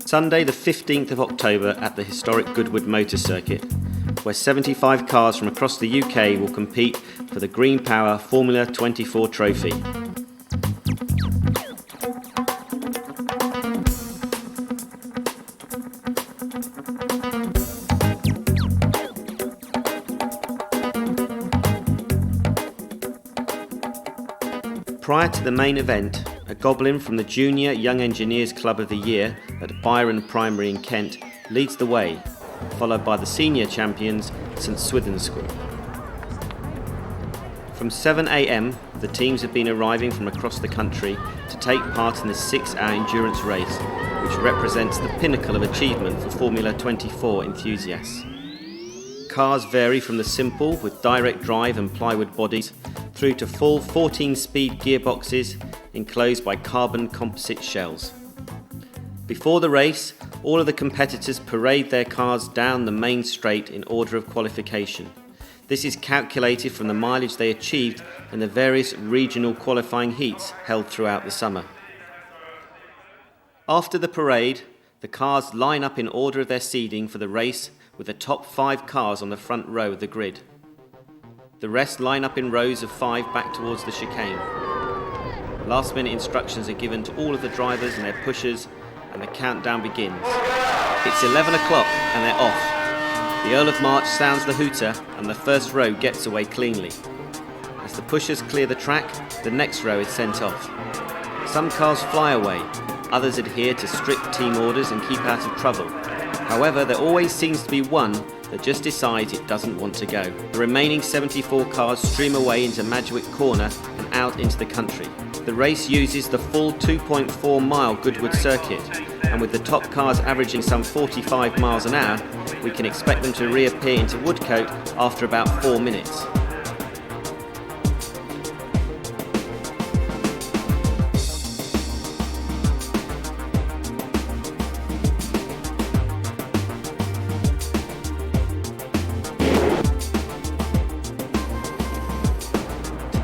Sunday the 15th of October at the historic Goodwood Motor Circuit, where 75 cars from across the UK will compete for the Greenpower Formula 24 trophy. Prior to the main event, a goblin from the Junior Young Engineers Club of the Year at Byron Primary in Kent leads the way, followed by the senior champions St Swithin's School. From 7 a.m, the teams have been arriving from across the country to take part in this 6-hour endurance race, which represents the pinnacle of achievement for Formula 24 enthusiasts. Cars vary from the simple with direct drive and plywood bodies through to full 14-speed gearboxes enclosed by carbon composite shells. Before the race, all of the competitors parade their cars down the main straight in order of qualification. This is calculated from the mileage they achieved in the various regional qualifying heats held throughout the summer. After the parade, the cars line up in order of their seeding for the race, with the top 5 cars on the front row of the grid. The rest line up in rows of 5 back towards the chicane. Last-minute instructions are given to all of the drivers and their pushers, and the countdown begins. It's 11 o'clock and they're off. The Earl of March sounds the hooter and the first row gets away cleanly. As the pushers clear the track, the next row is sent off. Some cars fly away, others adhere to strict team orders and keep out of trouble. However, there always seems to be one that just decides it doesn't want to go. The remaining 74 cars stream away into Madgewick Corner and out into the country. The race uses the full 2.4-mile Goodwood Circuit, and with the top cars averaging some 45 miles an hour, we can expect them to reappear into Woodcote after about 4 minutes.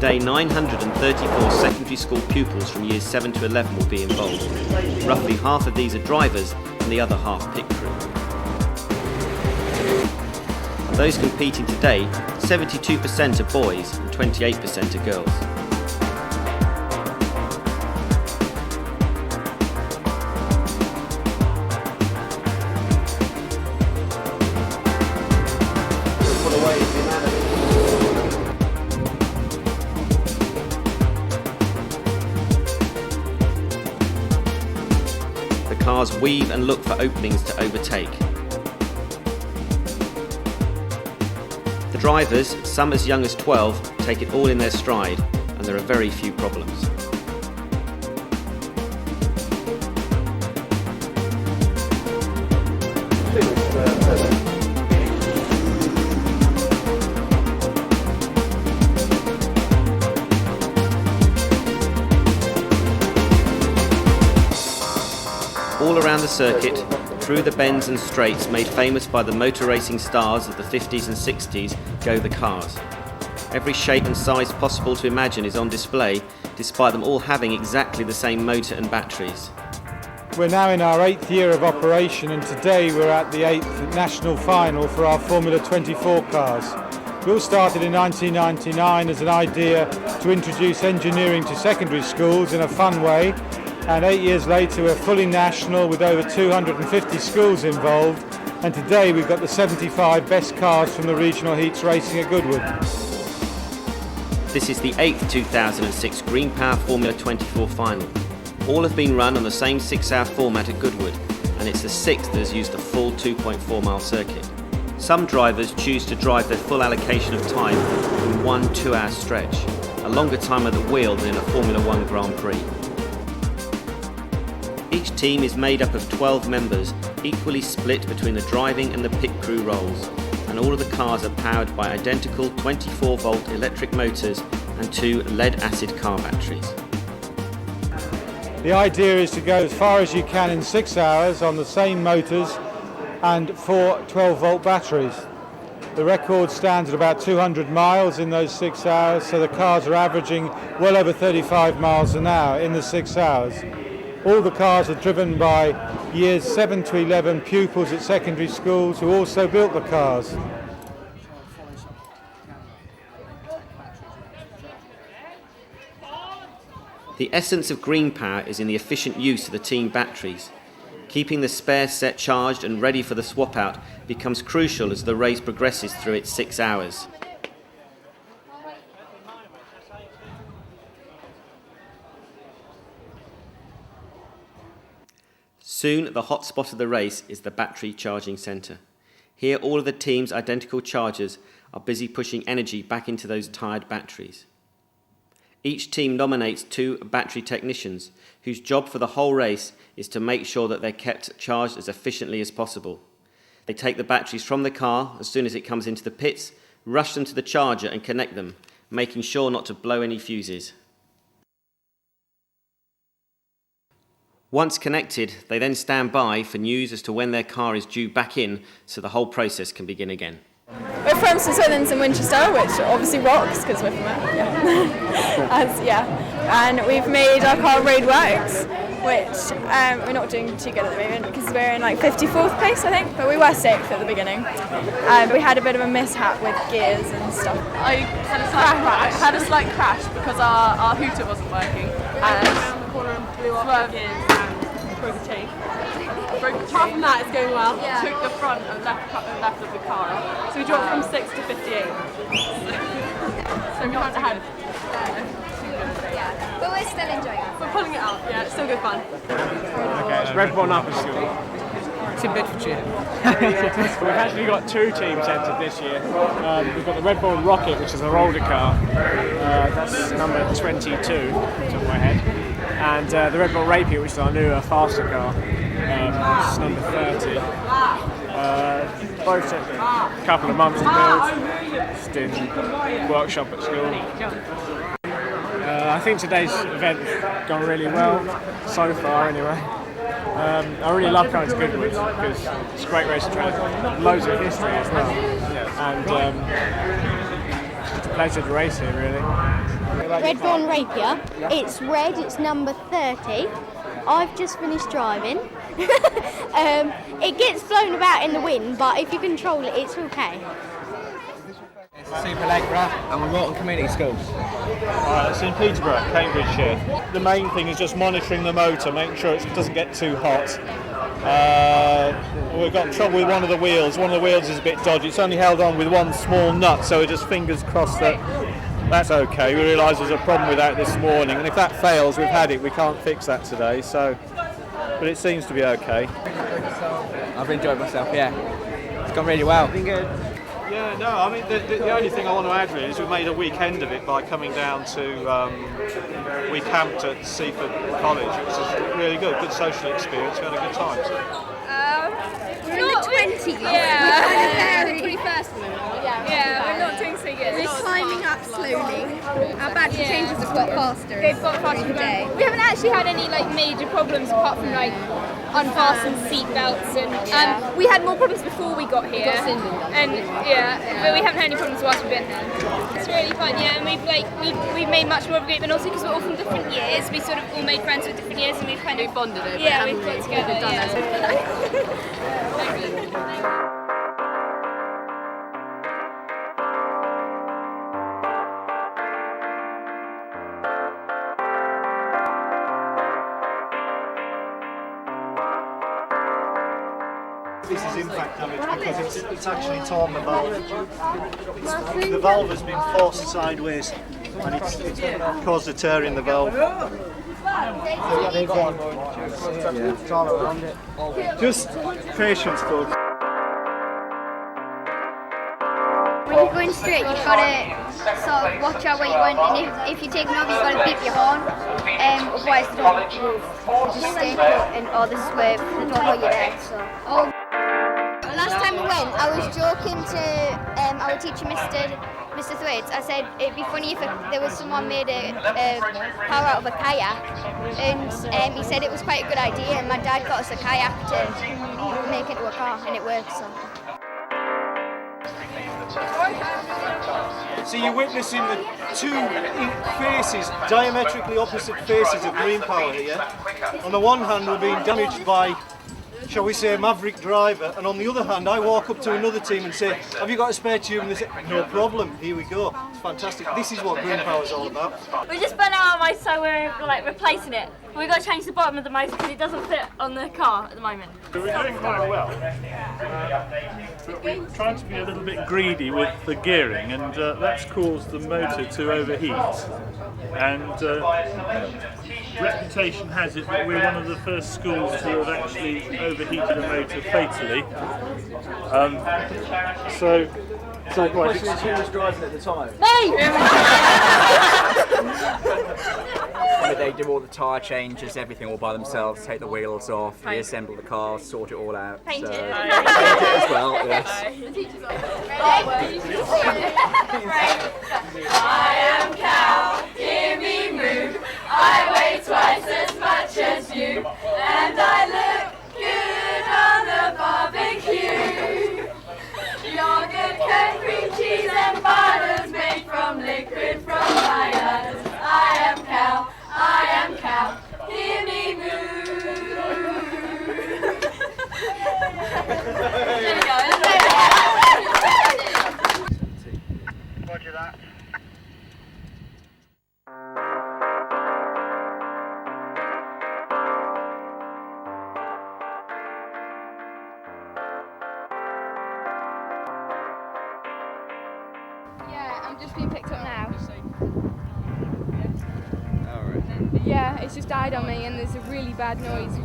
Today, 934 secondary school pupils from years 7 to 11 will be involved. Roughly half of these are drivers and the other half pit crew. Of those competing today, 72% are boys and 28% are girls. The cars weave and look for openings to overtake. The drivers, some as young as 12, take it all in their stride, and there are very few problems. All around the circuit, through the bends and straights made famous by the motor racing stars of the 50s and 60s, go the cars. Every shape and size possible to imagine is on display, despite them all having exactly the same motor and batteries. We're now in our 8th year of operation, and today we're at the 8th national final for our Formula 24 cars. It all started in 1999 as an idea to introduce engineering to secondary schools in a fun way. And 8 years later we're fully national with over 250 schools involved, and today we've got the 75 best cars from the regional heats racing at Goodwood. This is the 8th 2006 Greenpower Formula 24 final. All have been run on the same 6-hour format at Goodwood, and it's the 6th that has used the full 2.4-mile circuit. Some drivers choose to drive their full allocation of time in one 2-hour stretch, a longer time at the wheel than in a Formula 1 Grand Prix. Each team is made up of 12 members, equally split between the driving and the pit crew roles, and all of the cars are powered by identical 24-volt electric motors and 2 lead-acid car batteries. The idea is to go as far as you can in 6 hours on the same motors and 4 12-volt batteries. The record stands at about 200 miles in those 6 hours, so the cars are averaging well over 35 miles an hour in the 6 hours. All the cars are driven by years 7 to 11 pupils at secondary schools who also built the cars. The essence of Greenpower is in the efficient use of the team batteries. Keeping the spare set charged and ready for the swap out becomes crucial as the race progresses through its 6 hours. Soon, the hot spot of the race is the battery charging centre. Here, all of the team's identical chargers are busy pushing energy back into those tired batteries. Each team nominates 2 battery technicians, whose job for the whole race is to make sure that they're kept charged as efficiently as possible. They take the batteries from the car as soon as it comes into the pits, rush them to the charger and connect them, making sure not to blow any fuses. Once connected, they then stand by for news as to when their car is due back in, so the whole process can begin again. We're from St Swithins in Winchester, which obviously rocks because we're from it. And we've made our car roadworks, which we're not doing too good at the moment because we're in like 54th place, I think, but we were 6th at the beginning. We had a bit of a mishap with gears and stuff. I had a slight crash because our hooter wasn't working and around the corner and blew off the gears and broke a chain. Apart from that, it's going well. Yeah. Took the front and left of the car off. So we dropped from 6 to 58. So we haven't had but we're still enjoying it. We're pulling it out, yeah, it's still good fun. Okay, it's Redbourne Upper School. It's in Bedfordshire. We've actually got 2 teams entered this year. We've got the Redbourne Rocket, which is a older car. That's number 22, off the top of my head. And the Redbourne Rapier, which is our newer, faster car. It's number 30. Both took a couple of months to build, just in workshop at school. I think today's event's gone really well, so far anyway. I really love coming to Goodwood because it's a great race track, loads of history as well, and it's a pleasure to race here really. Redbourne Rapier, it's red, it's number 30. I've just finished driving. It gets blown about in the wind, but if you control it, it's okay. It's Super Lakeborough and we're Morton Community Schools. It's in Peterborough, Cambridgeshire. The main thing is just monitoring the motor, making sure it doesn't get too hot. We've got trouble with one of the wheels. One of the wheels is a bit dodgy. It's only held on with one small nut, so we're just fingers crossed that that's okay. We realised there's a problem with that this morning, and if that fails, we've had it. We can't fix that today, so. But it seems to be okay. I've enjoyed myself, yeah. It's gone really well. Been good. Yeah, no, I mean, the only thing I want to add really is we've made a weekend of it by coming down to, we camped at Seaford College, which was really good social experience, we had a good time. We're in the 20s. Yeah. We're the 21st minute. Yeah, we're not doing so good. We're climbing up slowly. Our battery changes have got faster. They've got faster every day. We haven't actually had any like major problems apart from like unfastened seat belts and we had more problems before we got here. But we haven't had any problems whilst we've been here. It's really fun, yeah, and we've made much more of a group, and also because we're all from different years, we sort of all made friends with different years, and we've kind of bonded over. Yeah, we've got together. This is impact damage because it's actually torn the valve. The valve has been forced sideways and it's caused a tear in the valve. Just patience, folks. When you're going straight, you've got to sort of watch out where you're going, and if you're taking off, you've got to beep your horn, otherwise they don't move. You just stay put and or they swerve, they don't know you're there. So. Last time I went, I was joking to our teacher, Mr. Thwaites. I said it'd be funny if there was someone made a power out of a kayak, and he said it was quite a good idea, and my dad got us a kayak to make into a car, and it works. So you're witnessing the two faces, diametrically opposite faces of Greenpower here. On the one hand, we're being damaged by shall we say, maverick driver, and on the other hand I walk up to another team and say, have you got a spare tube? And they say, no problem, here we go. It's fantastic. This is what Greenpower is all about. We just burnt out our motor, so we're like replacing it. We've got to change the bottom of the motor because it doesn't fit on the car at the moment. We're doing quite well, but we're trying to be a little bit greedy with the gearing, and that's caused the motor to overheat. And reputation has it that we're one of the first schools to have actually overheated a motor fatally. So the question is, who was driving at the time? They do all the tyre changes, everything all by themselves, take the wheels off, reassemble the car, sort it all out. Paint it. Paint it as well, yes. I am cow, hear me moo. I weigh twice as much as you, and I look good on the barbecue. Yogurt, curd, cream cheese and butters made from liquid from my udders. I am cow, hear me moo. There we go. Roger that. Yeah, I'm just being picked up now. Alright. Yeah, it's just died on me and there's a really bad noise.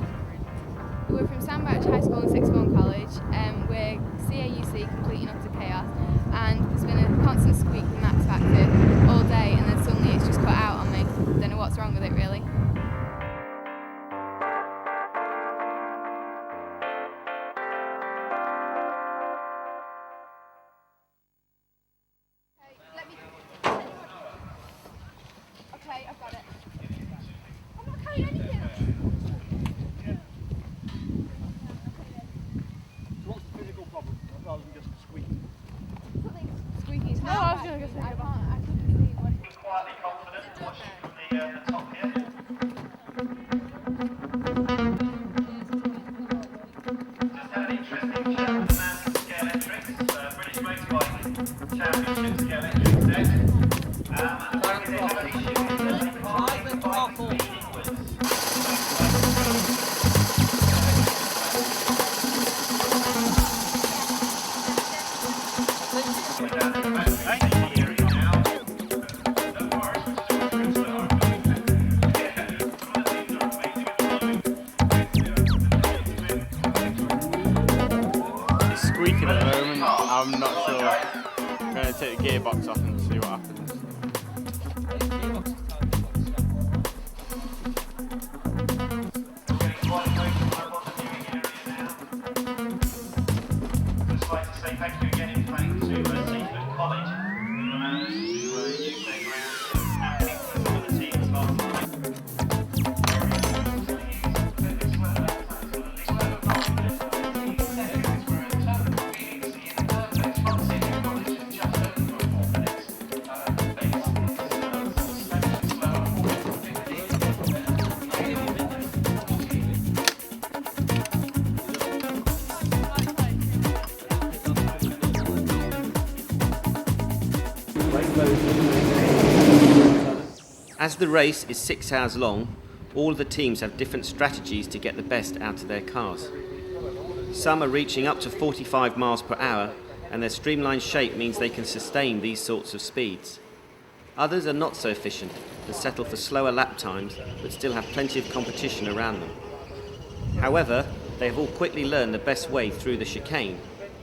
We're from Sandbach High School and Sixth Form College. We're CAUC, complete and utter chaos, and there's been a constant squeak from Max Factor all day, and then suddenly it's just cut out on me. Don't know what's wrong with it really. Okay, I've got it. I'm not carrying anything. What's the physical problem, rather than just squeaking? Squeaky is No, I was going to go say I couldn't see what it Quietly confident, watching from the top here. Just had an interesting chat with the man from Scale Electrics, British Motorbike Championship Scale Electrics deck. And apparently they have an issue with the car feeding inwards. Squeaking at the moment. I'm not sure. I'm going to take the gearbox off and see what happens. Just like to say thank you again in fact to Seaford College, who managed to use their ground and some of the teams last night. As the race is 6 hours long, all of the teams have different strategies to get the best out of their cars. Some are reaching up to 45 miles per hour, and their streamlined shape means they can sustain these sorts of speeds. Others are not so efficient and settle for slower lap times, but still have plenty of competition around them. However, they have all quickly learned the best way through the chicane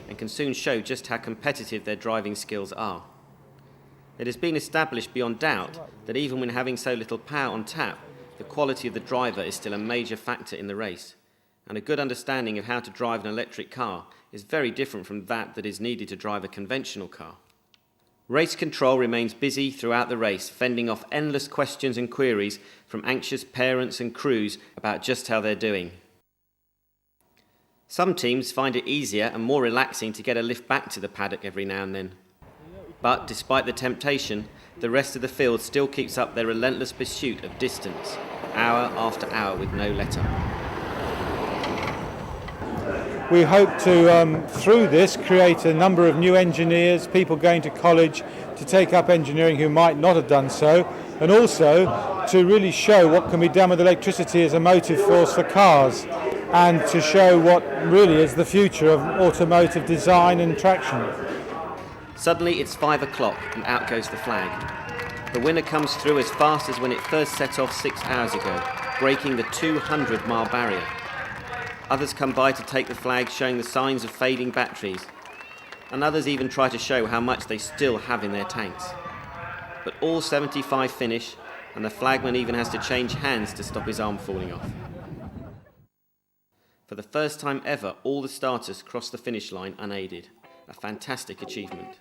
and can soon show just how competitive their driving skills are. It has been established beyond doubt that even when having so little power on tap, the quality of the driver is still a major factor in the race, and a good understanding of how to drive an electric car is very different from that is needed to drive a conventional car. Race control remains busy throughout the race, fending off endless questions and queries from anxious parents and crews about just how they're doing. Some teams find it easier and more relaxing to get a lift back to the paddock every now and then. But despite the temptation, the rest of the field still keeps up their relentless pursuit of distance, hour after hour with no let-up. We hope to, through this, create a number of new engineers, people going to college to take up engineering who might not have done so, and also to really show what can be done with electricity as a motive force for cars, and to show what really is the future of automotive design and traction. Suddenly it's 5 o'clock and out goes the flag. The winner comes through as fast as when it first set off 6 hours ago, breaking the 200-mile barrier. Others come by to take the flag, showing the signs of fading batteries, and others even try to show how much they still have in their tanks. But all 75 finish, and the flagman even has to change hands to stop his arm falling off. For the first time ever, all the starters crossed the finish line unaided. A fantastic achievement.